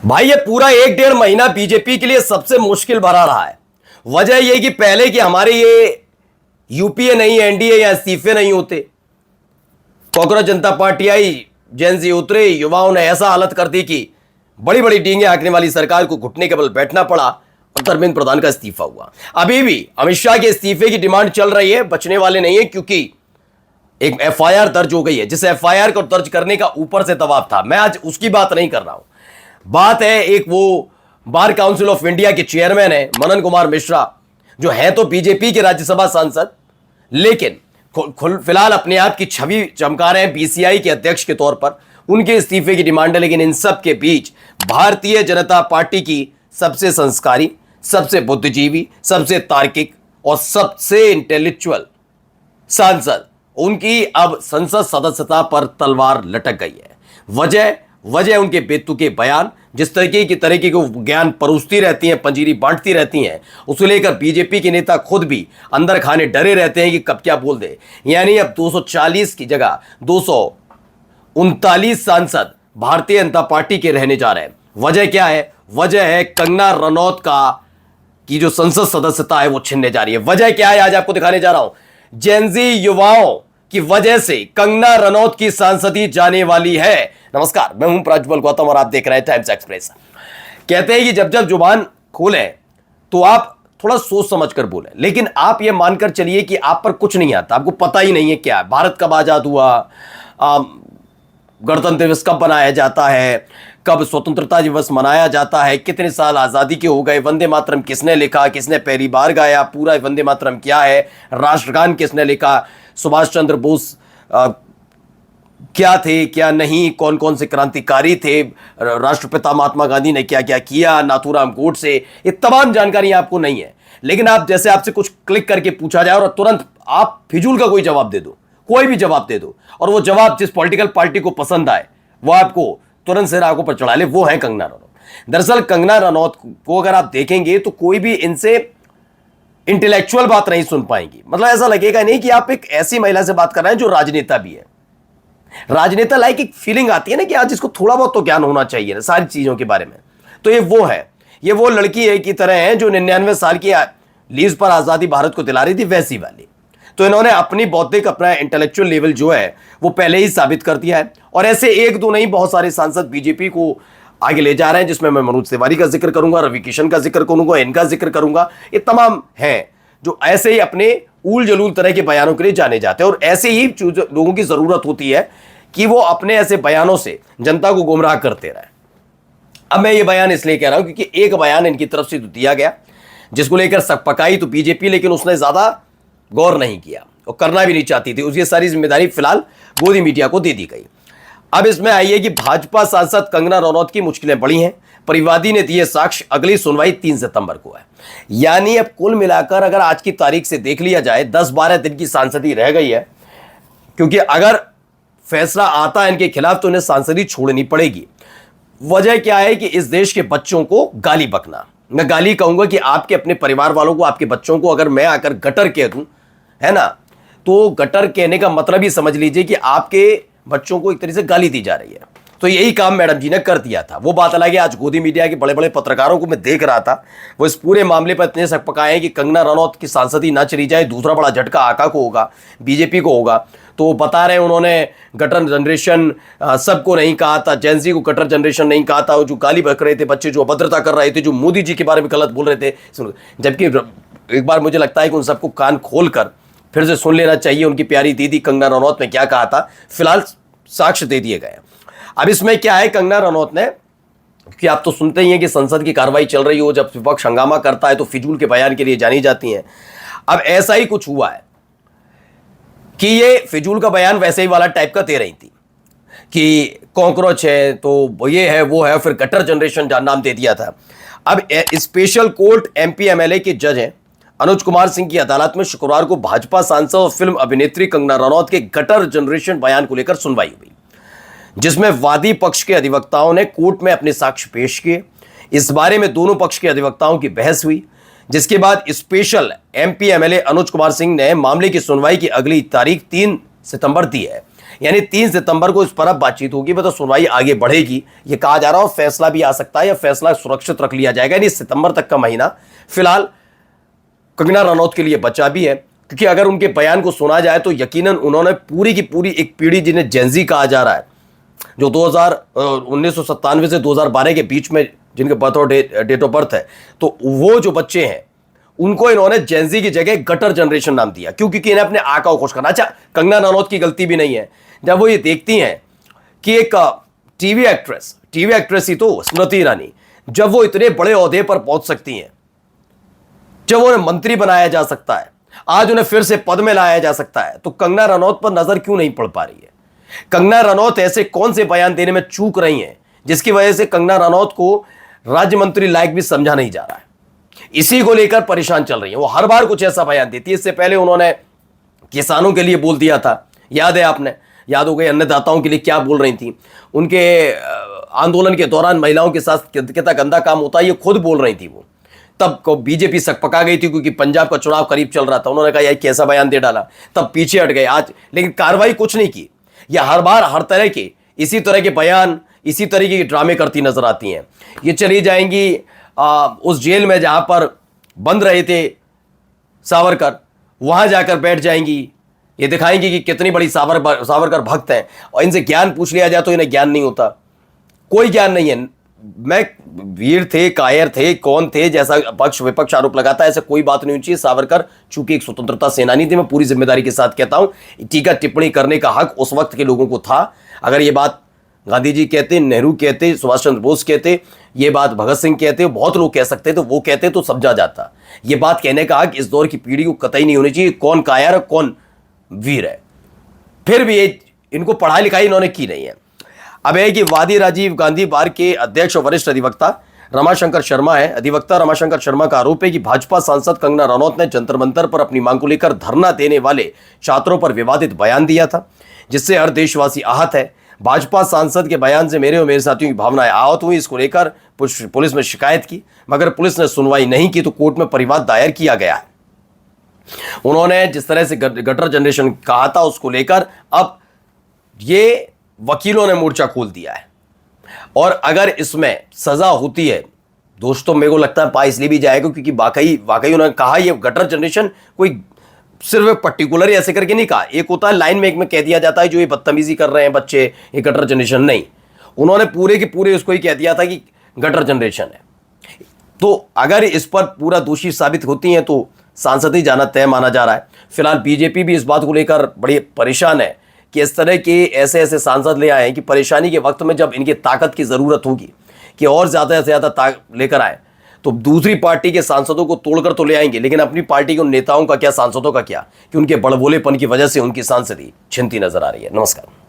भाई ये पूरा एक डेढ़ महीना बीजेपी के लिए सबसे मुश्किल भरा रहा है। वजह यह कि पहले कि हमारे ये यूपीए नहीं, एनडीए या इस्तीफे नहीं होते, कांग्रेस जनता पार्टी आई, जेएनजी उतरे, युवाओं ने ऐसा हालत कर दी कि बड़ी बड़ी डींगे हाँकने वाली सरकार को घुटने के बल बैठना पड़ा और धर्मेंद्र प्रधान का इस्तीफा हुआ। अभी भी अमित शाह के इस्तीफे की डिमांड चल रही है, बचने वाले नहीं है, क्योंकि एक एफआईआर दर्ज हो गई है। जिस एफआईआर को दर्ज करने का ऊपर से दबाव था, मैं आज उसकी बात नहीं कर रहा हूं। बात है एक वो बार काउंसिल ऑफ इंडिया के चेयरमैन है मनन कुमार मिश्रा, जो है तो बीजेपी के राज्यसभा सांसद, लेकिन फिलहाल अपने आप की छवि चमका रहे हैं बीसीआई के अध्यक्ष के तौर पर। उनके इस्तीफे की डिमांड है, लेकिन इन सब के बीच भारतीय जनता पार्टी की सबसे संस्कारी, सबसे बुद्धिजीवी, सबसे तार्किक और सबसे इंटेलेक्चुअल सांसद, उनकी अब संसद सदस्यता पर तलवार लटक गई है। वजह उनके बेतुके बयान, जिस तरीके को ज्ञान परोसती रहती हैं, पंजीरी बांटती रहती हैं, उसे लेकर बीजेपी के नेता खुद भी अंदर खाने डरे रहते हैं कि कब क्या बोल दे। यानी अब 240 की जगह 239 सांसद भारतीय जनता पार्टी के रहने जा रहे हैं। वजह क्या है? वजह है कंगना रनौत की जो संसद सदस्यता है वो छिनने जा रही है। वजह क्या है आज आपको दिखाने जा रहा हूं। जेनजी युवाओं की वजह से कंगना रनौत की सांसदी जाने वाली है। नमस्कार, मैं हूं प्रज्वल गौतम और आप देख रहे हैं टाइम्स एक्सप्रेस। कहते हैं कि जब जब जुबान खोलें तो आप थोड़ा सोच समझ कर बोलें, लेकिन आप यह मानकर चलिए कि आप पर कुछ नहीं आता, आपको पता ही नहीं है क्या है, भारत कब आजाद हुआ, गणतंत्र दिवस कब मनाया जाता है, कब स्वतंत्रता दिवस मनाया जाता है, कितने साल आज़ादी के हो गए, वंदे मातरम किसने लिखा, किसने पहली बार गाया, पूरा वंदे मातरम क्या है, राष्ट्रगान किसने लिखा, सुभाष चंद्र बोस क्या थे क्या नहीं, कौन कौन से क्रांतिकारी थे, राष्ट्रपिता महात्मा गांधी ने क्या क्या किया, नाथूराम गोडसे, ये तमाम जानकारी आपको नहीं है। लेकिन आप जैसे आपसे कुछ क्लिक करके पूछा जाए और तुरंत आप फिजूल का कोई जवाब दे दो, कोई भी जवाब दे दो, और वो जवाब जिस पॉलिटिकल पार्टी को पसंद आए वो आपको तुरंत सिर आंखों पर चढ़ा ले, वो है कंगना रनौत। दरअसल कंगना रनौत को अगर आप देखेंगे तो कोई भी इनसे इंटेलेक्चुअल बात नहीं सुन पाएंगी। मतलब ऐसा लगेगा नहीं कि आप एक ऐसी महिला से बात कर रहे हैं जो राजनेता भी है। राजनेता लाइक एक फीलिंग आती है ना कि आज इसको थोड़ा बहुत तो ज्ञान होना चाहिए ना सारी चीजों के बारे में। तो ये वो है, ये वो लड़की है की तरह है जो 99 साल की लीज पर आजादी भारत को दिला रही थी, वैसी वाली। तो इन्होंने अपनी बौद्धिक, अपना इंटेलेक्चुअल लेवल जो है वो पहले ही साबित कर दिया है। और ऐसे एक दो नहीं, बहुत सारे सांसद बीजेपी को आगे ले जा रहे हैं, जिसमें मैं मनोज तिवारी का जिक्र करूंगा, रवि किशन का जिक्र करूंगा, इनका जिक्र करूंगा। ये तमाम हैं जो ऐसे ही अपने ऊल जलूल तरह के बयानों के लिए जाने जाते हैं। और ऐसे ही लोगों की जरूरत होती है कि वो अपने ऐसे बयानों से जनता को गुमराह करते रहे। अब मैं ये बयान इसलिए कह रहा हूं क्योंकि एक बयान इनकी तरफ से दिया गया जिसको लेकर सकपकाई तो बीजेपी, लेकिन उसने ज्यादा गौर नहीं किया और करना भी नहीं चाहती थी। उसकी सारी जिम्मेदारी फिलहाल गोदी मीडिया को दे दी गई। अब इसमें आई है कि भाजपा सांसद कंगना रनौत की मुश्किलें बढ़ी हैं, परिवादी ने दिए साक्ष्य, अगली सुनवाई 3 सितंबर को है। यानी अब कुल मिलाकर अगर आज की तारीख से देख लिया जाए 10-12 दिन की सांसदी रह गई है, क्योंकि अगर फैसला आता है इनके खिलाफ तो इन्हें सांसदी छोड़नी पड़ेगी। वजह क्या है कि इस देश के बच्चों को गाली बकना, मैं गाली कहूंगा कि आपके अपने परिवार वालों को, आपके बच्चों को अगर मैं आकर गटर कह दूं, है ना, तो गटर कहने का मतलब ही समझ लीजिए कि आपके बच्चों को एक तरीके से गाली दी जा रही है। तो यही काम मैडम जी ने कर दिया था। वो बात अलग है, आज गोदी मीडिया के बड़े बड़े पत्रकारों को मैं देख रहा था, वो इस पूरे मामले पर इतने शक पकाए हैं कि कंगना रनौत की सांसदी ना चली जाए, दूसरा बड़ा झटका आका को होगा, बीजेपी को होगा। तो वो बता रहे हैं उन्होंने गटर जनरेशन सबको नहीं कहा था, जेंजी को गटर जनरेशन नहीं कहा था, जो गाली बक रहे थे बच्चे, जो अभद्रता कर रहे थे, जो मोदी जी के बारे में गलत बोल रहे थे। जबकि एक बार मुझे लगता है कि उन सबको कान खोल कर फिर से सुन लेना चाहिए उनकी प्यारी दीदी कंगना रनौत ने क्या कहा था। फिलहाल साक्ष्य दे दिए गए। अब इसमें क्या है, कंगना रनौत ने, कि आप तो सुनते ही हैं कि संसद की कार्रवाई चल रही हो, जब विपक्ष हंगामा करता है तो फिजूल के बयान के लिए जानी जाती हैं। अब ऐसा ही कुछ हुआ है कि ये फिजूल का बयान वैसे ही वाला टाइप का दे रही थी कि कॉकरोच है तो ये है वो है, फिर गटर जनरेशन नाम दे दिया था। अब स्पेशल कोर्ट एमपी एमएलए के जज हैं अनुज कुमार सिंह की अदालत में शुक्रवार को भाजपा सांसद और फिल्म अभिनेत्री कंगना रनौत के गटर जनरेशन बयान को लेकर सुनवाई हुई, जिसमें वादी पक्ष के अधिवक्ताओं ने कोर्ट में अपने साक्ष्य पेश किए। इस बारे में दोनों पक्ष के अधिवक्ताओं की बहस हुई, जिसके बाद special MP MLA Anuj Kumar Singh ने मामले की सुनवाई की अगली तारीख 3 सितंबर दी है। यानी 3 सितंबर को इस पर अब बातचीत होगी, मतलब सुनवाई आगे बढ़ेगी, ये कहा जा रहा है, और फैसला भी आ सकता है या फैसला सुरक्षित रख लिया जाएगा। यानी सितंबर तक का महीना फिलहाल कंगना रनौत के लिए बचा भी है, क्योंकि अगर उनके बयान को सुना जाए तो यकीनन उन्होंने पूरी की पूरी एक पीढ़ी, जिन्हें जेंजी कहा जा रहा है, जो 1997 से 2012 के बीच में जिनके बर्थ और डेट ऑफ बर्थ है, तो वो जो बच्चे हैं उनको इन्होंने जेंजी की जगह गटर जनरेशन नाम दिया। क्यों? क्योंकि इन्हें अपने आका को खुश करना। अच्छा, कंगना रनौत की गलती भी नहीं है जब वो ये देखती हैं कि एक टीवी एक्ट्रेस ही तो स्मृति ईरानी, जब वो इतने बड़े ओहदे पर पहुंच सकती हैं, जब उन्हें मंत्री बनाया जा सकता है, आज उन्हें फिर से पद में लाया जा सकता है, तो कंगना रनौत पर नजर क्यों नहीं पड़ पा रही है? कंगना रनौत ऐसे कौन से बयान देने में चूक रही हैं जिसकी वजह से कंगना रनौत को राज्य मंत्री लायक भी समझा नहीं जा रहा है? इसी को लेकर परेशान चल रही है। वो हर बार कुछ ऐसा बयान देती है। इससे पहले उन्होंने किसानों के लिए बोल दिया था, याद है आपने, याद हो गई अन्नदाताओं के लिए क्या बोल रही थी। उनके आंदोलन के दौरान महिलाओं के साथ कितना गंदा काम होता है ये खुद बोल रही थी वो। तब को बीजेपी सकपका गई थी क्योंकि पंजाब का चुनाव करीब चल रहा था। उन्होंने कहा यार कैसा बयान दे डाला, तब पीछे हट गए। आज लेकिन कार्रवाई कुछ नहीं की। यह हर बार हर तरह के इसी तरह के बयान, इसी तरीके के ड्रामे करती नजर आती हैं। ये चली जाएंगी उस जेल में जहां पर बंद रहे थे सावरकर, वहां जाकर बैठ जाएंगी। ये दिखाएंगी कि कितनी बड़ी सावरकर भक्त हैं, और इनसे ज्ञान पूछ लिया जाए तो इन्हें ज्ञान नहीं होता, कोई ज्ञान नहीं है। मैं वीर थे, कायर थे, कौन थे, जैसा पक्ष विपक्ष आरोप लगाता है, ऐसे कोई बात नहीं होनी चाहिए। सावरकर चूंकि एक स्वतंत्रता सेनानी थे, मैं पूरी जिम्मेदारी के साथ कहता हूं, टीका टिप्पणी करने का हक उस वक्त के लोगों को था। अगर ये बात गांधी जी कहते, नेहरू कहते, सुभाष चंद्र बोस कहते, ये बात भगत सिंह कहते, बहुत लोग कह सकते, तो वो कहते तो समझा जाता। ये बात कहने का हक इस दौर की पीढ़ी को कतई नहीं होनी चाहिए, कौन कायर है कौन वीर है। फिर भी इनको पढ़ाई लिखाई इन्होंने की नहीं है। अब है कि वादी राजीव गांधी बार के अध्यक्ष और वरिष्ठ अधिवक्ता रमाशंकर शर्मा है। अधिवक्ता रमाशंकर शर्मा का आरोप है कि भाजपा सांसद कंगना रनौत ने जंतर मंतर पर अपनी मांग को लेकर धरना देने वाले छात्रों पर विवादित बयान दिया था, जिससे हर देशवासी आहत है। भाजपा सांसद के बयान से मेरे और मेरे साथियों की भावनाएं आहत हुई। इसको लेकर पुलिस में शिकायत की, मगर पुलिस ने सुनवाई नहीं की, तो कोर्ट में परिवाद दायर किया गया है। उन्होंने जिस तरह से गटर जनरेशन कहा था उसको लेकर अब ये वकीलों ने मोर्चा खोल दिया है। और अगर इसमें सजा होती है, दोस्तों मेरे को लगता है पा इसलिए भी जाएगा क्योंकि वाकई उन्होंने कहा ये गटर जनरेशन कोई सिर्फ पर्टिकुलर ऐसे करके नहीं कहा। एक होता है लाइन में, एक में कह दिया जाता है जो ये बदतमीजी कर रहे हैं बच्चे, ये गटर जनरेशन नहीं। उन्होंने पूरे के पूरे उसको ही कह दिया था कि गटर जनरेशन है। तो अगर इस पर पूरा दोषी साबित होती हैं तो सांसद ही जाना तय माना जा रहा है। फिलहाल बीजेपी भी इस बात को लेकर बड़ी परेशान है कि इस तरह के ऐसे सांसद ले आए हैं कि परेशानी के वक्त में जब इनकी ताकत की ज़रूरत होगी कि और ज़्यादा से ज़्यादा लेकर आए, तो दूसरी पार्टी के सांसदों को तोड़कर तो ले आएंगे, लेकिन अपनी पार्टी के उन नेताओं का क्या, सांसदों का क्या, कि उनके बड़बोलेपन की वजह से उनकी सांसदी छिनती नजर आ रही है। नमस्कार।